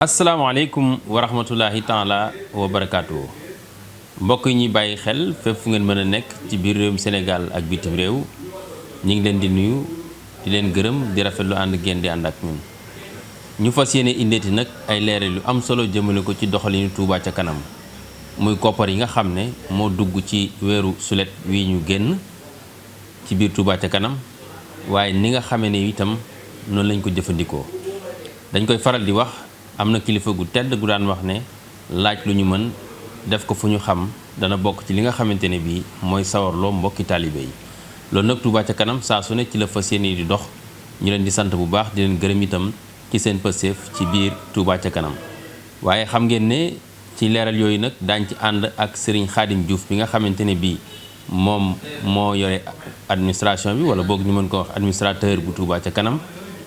asalaamaaleykum wa rahmatullahi taala wa barakaatu mbokk yi ñuy bàyyi xel fépp fu ngeen mën a nekk ci biir réewum Sénégal ak bitim réew ñu ngi leen di nuyu di leen gërëm di rafetlu ànd ngeen di ànd ak ñun ñu fas yéene indeeti nag ay leeral yu am solo jëmale ko ci doxalinu Touba ca kanam muy koppar yi nga xam ne moo dugg ci weeru sulet wi ñu génn ci biir Touba ca kanam waaye ni nga xamee ne itam noonu lañ ko jëfandikoo dañ koy faral di wax am na kilifa gu tedd gu daan wax ne laaj lu ñu mën def ko fu ñu xam dana bokk ci li nga xamante ne bii mooy sawarloo mbokki taalibe yi loolu nag Touba ca kanam saa su ne ci la fas yéene di dox ñu leen di sant bu baax di leen gërëm itam ci seen pëseef ci biir Touba ca kanam waaye xam ngeen ne ci leeral yooyu nag daañ ci ànd ak Serigne Khadim Diouf bi nga xamante ne bii moom moo yore administration bi wala boog ñu mën ko wax administrateur bu Touba ca kanam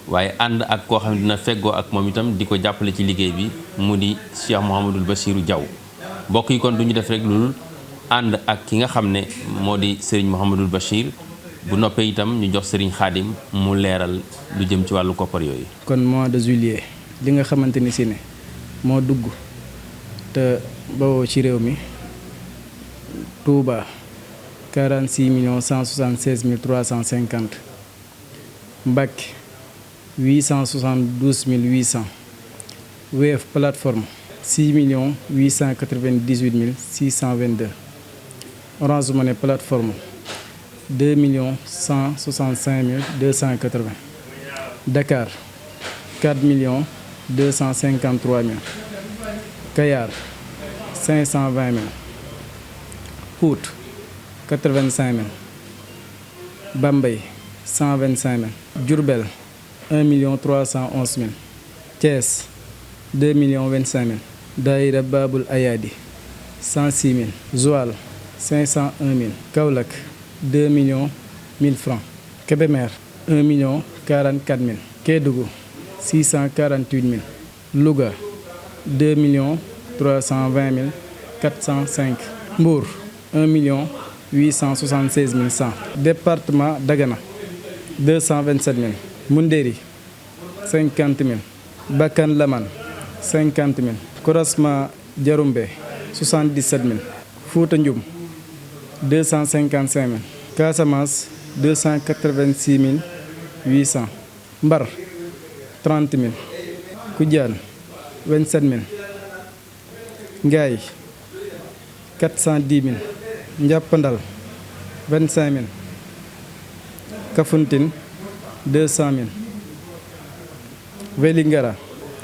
waaye ànd ak koo xam ne dina feggoo ak moom itam di ko jàppale ci liggéey bi mu di Cheikh Mouhamadul Bachirou Diaw mbokk yi kon du ñu def rek loolu ànd ak ki nga xam ne moo di Serigne Mouhamadul Bachir bu noppee itam ñu jox Serigne Khadim mu leeral lu jëm ci wàllu koppar yooyu. kon mois de juillet li nga xamante ni si ne moo dugg te bawoo ci réew mi Touba 46 176 350 Mbacké 872 800 Wave plateforme 6 898 622 Orange Money plateforme 2 165 280 Dakar 4 253 000 Kayar 520 000 Pout 85 000 Bambey 125 000 Diourbel 1 311 000 Thiès 2 25 000 Daïra Babul Ayadi 106 000 Joal 501 000 Kaolack 2 1000 francs Kébémer 1 44 000 Kédougou 648 000 Louga 2 320 405 Mbour 1 876 100 département Dagana 227 000 Moundéri 50 000 Bakan Laman 50 000 Korasma Diaroumbé 77 000 Fouta Ndioum 255 000 Casamance 286 800 Mbar 30 000 Koudiane 27 000 Ngaye 410 000 Ndiapandal 25 000 Kafountine 200 000 Vélingara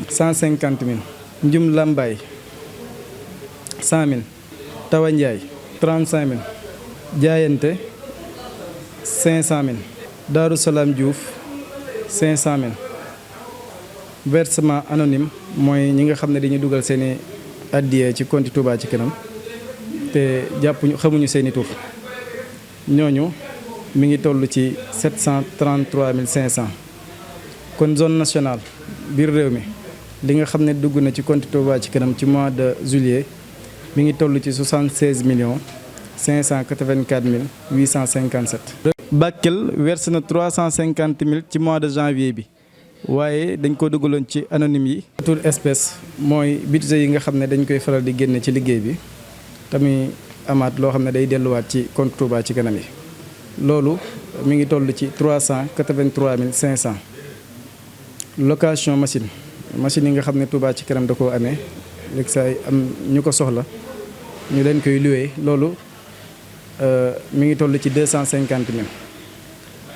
150 000 Ndioum Lambaye 100 000 Tawa Ndiaye 35 000 Diayante 500 000 Darou Salam Diouf 500 000 versement anonyme mooy ñi nga xam ne dañuy dugal seeni addiya ci compte Touba ci kanam te jàppuñu xamuñu seeni tur ñooñu mi ngi toll ci 733 500 kon zone nationale biir réew mi li nga xam ne dugg na ci compte Touba ci kanam ci mois de juillet mi ngi toll ci 76 584 857. Bakel verse na 350 000 ci mois de janvier bi waaye dañ ko dugaloon ci anonyme yi. tour espèce mooy budget yi nga xam ne dañ koy faral di génne ci liggéey bi tamit amaat loo xam ne day delluwaat ci compte Touba ci kanam yi. loolu mi ngi toll ci 383 500 location machine yi nga xam ne Touba ci kanam da koo amee léegi saa am ñu ko soxla ñu leen koy loué loolu mi ngi toll ci 250 000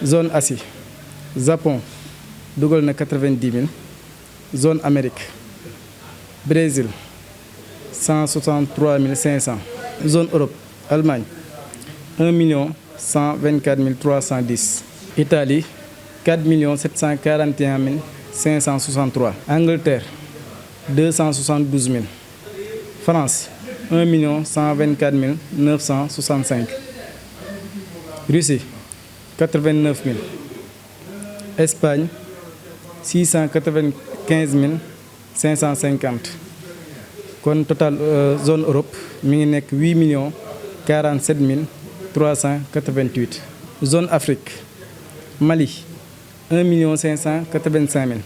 zone Asie Japon dugal na 90 000 zone Amérique Brésil 163 500 zone Europe Allemagne 1 124 310 Italie 4 741 563 Angleterre 272 000 France 1 124 965 Russie 89 000 Espagne 695 550 kon total zone Europe mi ngi nekk 8 47 388 zone Afrique Mali 1 585 000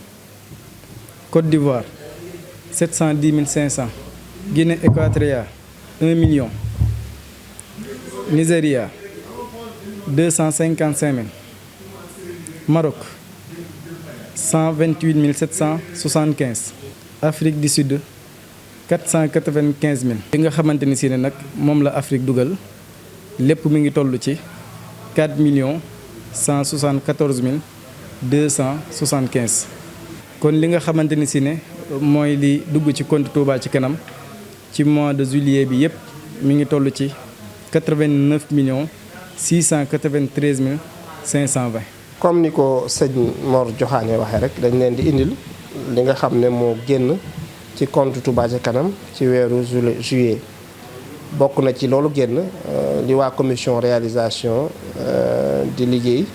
Côte d'Ivoire 710 500. Guinée équatoriale 1 million. Nigeria 255 000. Maroc 128 775. Afrique du Sud 495 000. li nga xamante ni si ne nag moom la Afrique dugal lépp mi ngi toll ci 4 174 275. kon li nga xamante ni si ne mooy li dugg ci compte Touba ci kanam ci mois de juillet bi yëpp mi ngi toll ci 89 693 520. comme ni ko sëñ Mor Joxaane waxee rek dañ leen di indil li nga xam ne moo génn ci compte Touba ci kanam ci weeru juillet bokk na ci loolu génn li waa commission réalisation di liggéey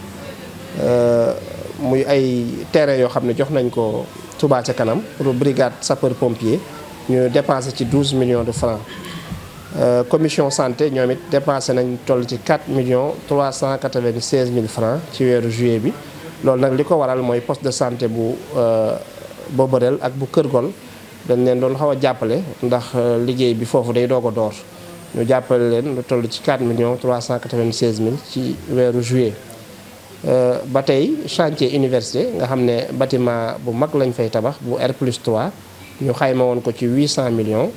muy ay terrain yoo xam ne jox nañ ko Touba ca kanam pour brigade sapeur pompier ñu dépensé ci 12 millions de francs. Commission santé ñoom it dépensé nañ toll ci 4 396 000 francs ci weeru juillet bi loolu nag li ko waral mooy poste de santé bu Boborel ak bu Kër Gol dañ leen doon xaw a jàppale ndax liggéey bi foofu day doog a door ñu jàppale leen lu toll ci 4 396 000 ci weeru juillet. Ba tey chantier université nga xam ne bâtiment bu mag lañ fay tabax bu R+3 ñu xayma woon ko ci 800 millions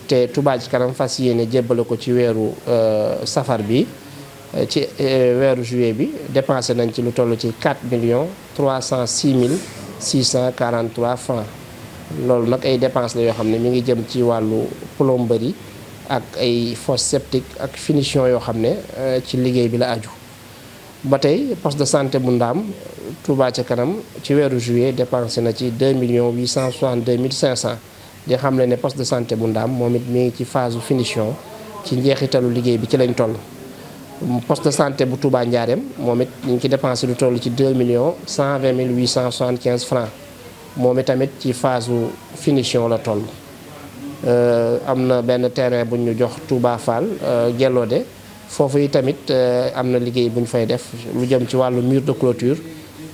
te Touba ci kanam fas yéene jébbale ko ci weeru safar bi ci weeru juillet bi dépensé nañ ci lu toll ci 4 306 643 francs. loolu nag ay dépenses la yoo xam ne mi ngi jëm ci wàllu plomberie ak ay fosse septique ak finition yoo xam ne ci liggéey bi la aju. ba tey poste de santé bu Ndaam Touba ca kanam ci weeru juillet dépensé na ci 2 862 500 di xam ne poste de santé bu Ndaam moom it mi ngi ci phase finition ci njeexitalu liggéey bi ci lañ toll. poste de santé bu Touba Ndiarème moom it ñu ngi ci dépensé lu toll ci 2 120 875 francs moom it tamit ci phase finition la toll. am na benn terrain bu ñu jox Touba Fall Gelode foofu yi tamit am na liggéey bu ñu fay def lu jëm ci wàllu mur de clôture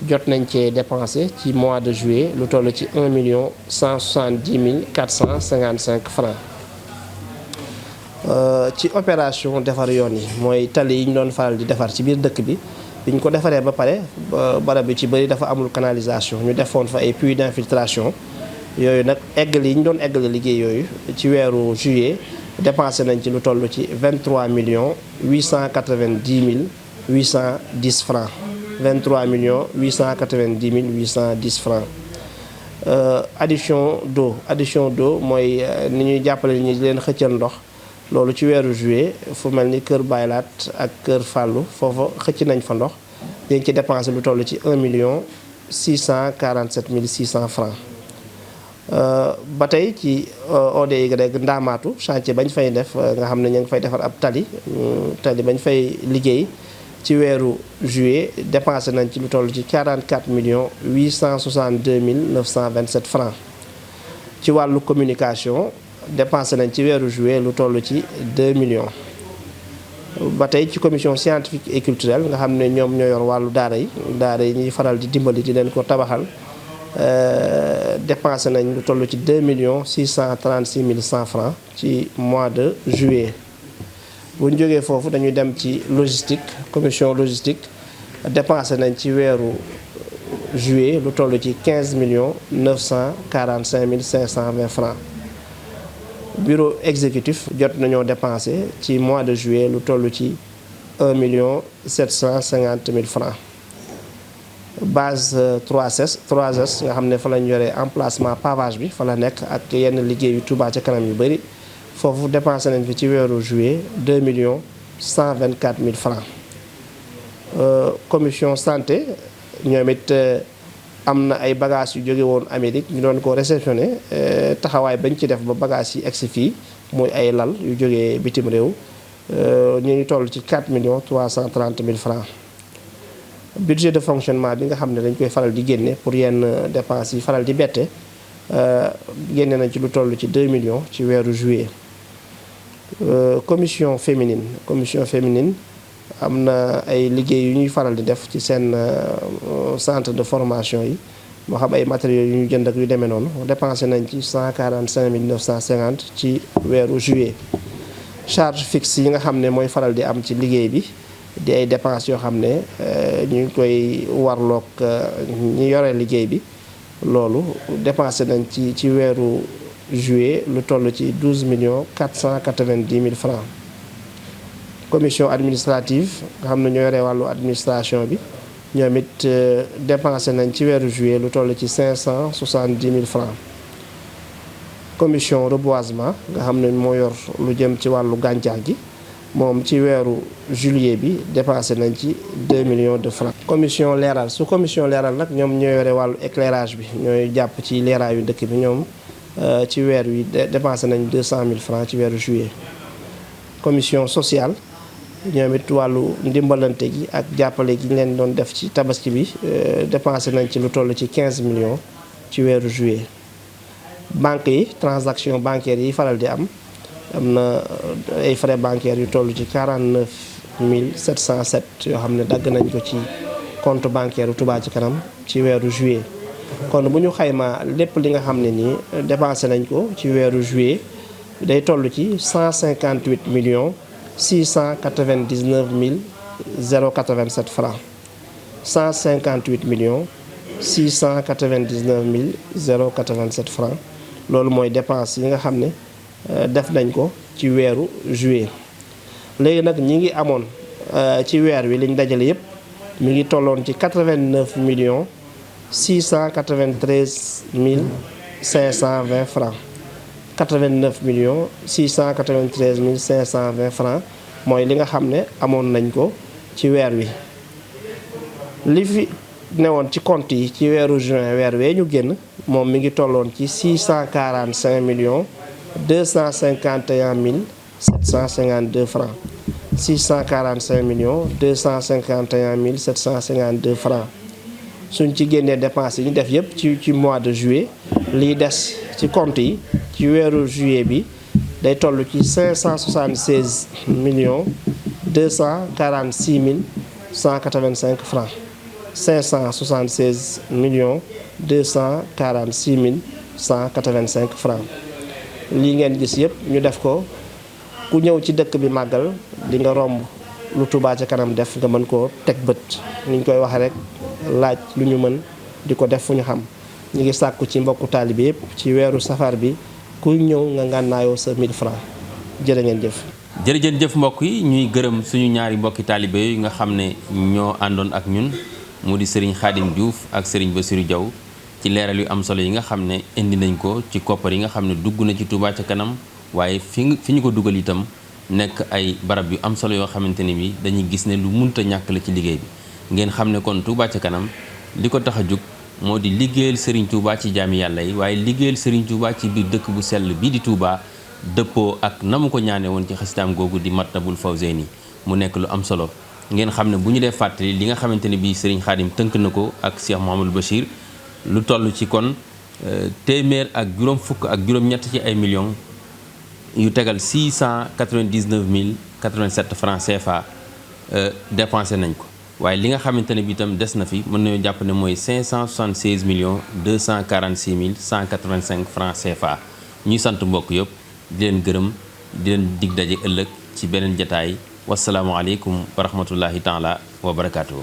jot nañ cee dépensé ci mois de juillet lu toll ci 1 170 455 francs. ci opération defar yoon yi mooy tali yi ñu doon faral di defar ci biir dëkk bi bi ñu ko defaree ba pare barab bi ci bëri dafa amul canalisation ñu defoon fa ay puits d'infiltration yooyu nag eggali yi ñu doon eggale liggéey yooyu ci weeru juillet dépensé nañ ci lu toll ci 23 890 810 francs 23 890 810 francs. addition d'eau mooy ni ñuy jàppale ñi di leen xëccal ndox loolu ci weeru juillet fu mel ni Kër Baylaat ak Kër Fàllu foofa xëcc nañ fa ndox dañ ci dépensé lu toll ci 1 647 600 francs. ba tey ci ODY Ndaamaatu chantier bañ fay def nga xam ne ñu ngi fay defar ab tali bañ fay liggéey ci weeru juillet dépensé nañ ci lu toll ci 44 862 927 francs. ci wàllu communication dépensé nañ ci weeru juillet lu toll ci 2 millions. ba tey ci commission scientifique et culturelle nga xam ne ñoom ñoo yor wàllu daara yi ñuy faral di dimbali di leen ko tabaxal dépensé nañ lu toll ci 2 636 100 francs ci mois de juillet. bu ñu jógee foofu dañuy dem ci logistique commission logistique dépensé nañ ci weeru juillet lu toll ci 15 945 520 francs. bureau exécutif jot nañoo dépensé ci mois de juillet lu toll ci 1 750 000 francs. base 3S nga xam ne fa lañ yoree emplacement pavage bi fa la nekk ak yenn liggéey yu Touba ca kanam yu bëri foofu dépensé nañ fi ci weeru juillet 2 124 000 francs. commission santé ñoom it am na ay bagages yu jóge woon Amérique ñu doon ko réceptionné taxawaay bañ ci def ba bagages yi egsi fii muy ay lal yu jógee bitim réew ñu ngi toll ci 4 330 000 francs. budget de fonctionnement bi nga xam ne dañ koy faral di génne pour yenn dépenses yi faral di bette génne nañ ci lu toll ci 2 millions ci weeru juillet. commission féminine am na ay liggéey yu ñuy faral di def ci seen centre de formation yi moo xam ay matériaux yu ñu jënd ak yu demee noonu dépensé nañ ci 145 950 ci weeru juillet. charge fixe yi nga xam ne mooy faral di am ci liggéey bi di ay dépenses yoo xam ne ñu ngi koy warloog ñi yore liggéey bi loolu dépensé nañ ci weeru juillet lu toll ci 12 490 000 francs. commission administrative nga xam ne ñoo yore wàllu administration bi ñoom it dépensé nañ ci weeru juillet lu toll ci 570 000 francs. commission reboisement nga xam ne moo yor lu jëm ci wàllu gàncax gi moom ci weeru juillet bi dépensé nañ ci 2 millions de francs. commission leeral su commission leeral nag ñoom ñoo yore wàllu éclairage bi ñooy jàpp ci leeraayu dëkk bi ñoom ci weer wi dépensé nañ 200 000 francs ci weeru juillet. commission sociale ñoom it wàllu ndimbalante gi ak jàppale gi ñu leen doon def ci tabaski bi dépensé nañ ci lu toll ci 15 millions ci weeru juillet. banque yi transaction bancaire yi faral di am na ay frais bancaires yu toll ci 49 707 yoo xam ne dagg nañ ko ci compte bancaire Touba Ca Kanam ci weeru juillet. kon bu ñu xaymaa lépp li nga xam ne nii dépensé nañ ko ci weeru juillet day toll ci 158 699 087 francs. 158 699 087 francs. loolu mooy dépense yi nga xam ne def nañ ko ci weeru juillet. léegi nag ñi ngi amoon ci weer wi liñ dajale yépp mi ngi tolloon ci 89 693 520 francs. 89 693 520 francs mooy li nga xam ne amoon nañ ko ci weer wi. li fi newoon ci compte yi ci weeru juin weer wee ñu génn moom mi ngi tolloon ci 645 251 752 francs. 645 251 752 francs. suñ ci génnee dépenses yi ñu def yépp ci mois de juillet liy des ci compte yi ci weeru juillet bi day toll ci 576 246 185 francs. 576 246 185 francs. lii ngeen gis yépp ñu def ko ku ñëw ci dëkk bi màggal di nga romb lu Touba Ca Kanam def nga mën koo teg bët ni ñu koy waxee rek laaj lu ñu mën di ko def fu ñu xam. ñu ngi sàkku ci mbokku taalibe yépp ci weeru safar bi ku ñëw nga ngànnaayoo sa 1000 francs. jërë ngeen jëf. jërëjëf mbokk yi ñuy gërëm suñu ñaari mbokki taalibe yi nga xam ne ñoo àndoon ak ñun mu di Serigne Khadim Diouf ak Serigne Bassirou Diaw ci leeral yu am solo yi nga xam ne indi nañ ko ci koppar yi nga xam ne dugg na ci Touba Ca Kanam waaye fi ñu ko dugal itam nekk ay barab yu am solo yoo xamante ne bi dañuy gis ne lu munta ñàkk la ci liggéey bi. ngeen xam ne kon Touba Ca Kanam li ko tax a jóg moo di liggéeyal Serigne Touba ci jaami yàlla yi waaye liggéeyal Serigne Touba ci biir dëkk bu sell bii di Touba dëppoo ak na mu ko ñaane woon ci xasitaam googu di Matlabul Fawzeyni mu nekk lu am solo. ngeen xam ne bu ñu dee fàttali li nga xamante ne bii Serigne Khadim tënk na ko ak Cheikh Mouhamadou Bachir lu toll ci kon téeméer ak juróom fukk ak juróom-ñett ci ay millions yu tegal 699 087 francs CFA dépensé nañ ko. waaye li nga xamante ne bi itam des na fi mën nañoo jàpp ne mooy 576 246 185 francs CFA. ñuy sant mbokk yëpp di leen gërëm di leen dig daje ëllëg ci beneen jataay wasalaamualeykum wa rahmatullahi taala wa barakaatuhu.